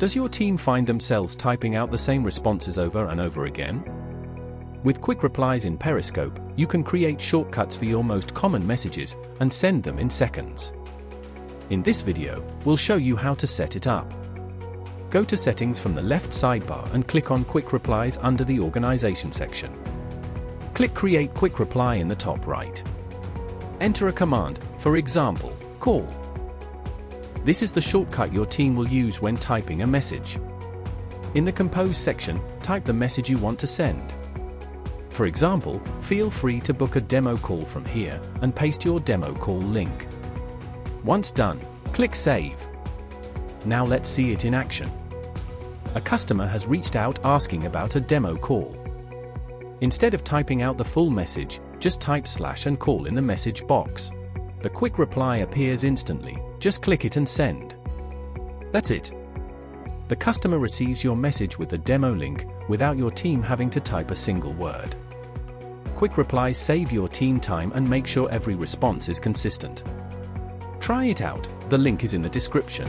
Does your team find themselves typing out the same responses over and over again? With Quick Replies in Periskope, you can create shortcuts for your most common messages and send them in seconds. In this video, we'll show you how to set it up. Go to Settings from the left sidebar and click on Quick Replies under the Organization section. Click Create Quick Reply in the top right. Enter a command, for example, call. This is the shortcut your team will use when typing a message. In the Compose section, type the message you want to send. For example, feel free to book a demo call from here and paste your demo call link. Once done, click Save. Now let's see it in action. A customer has reached out asking about a demo call. Instead of typing out the full message, just type / and call in the message box. The quick reply appears instantly, just click it and send. That's it. The customer receives your message with the demo link, without your team having to type a single word. Quick replies save your team time and make sure every response is consistent. Try it out, the link is in the description.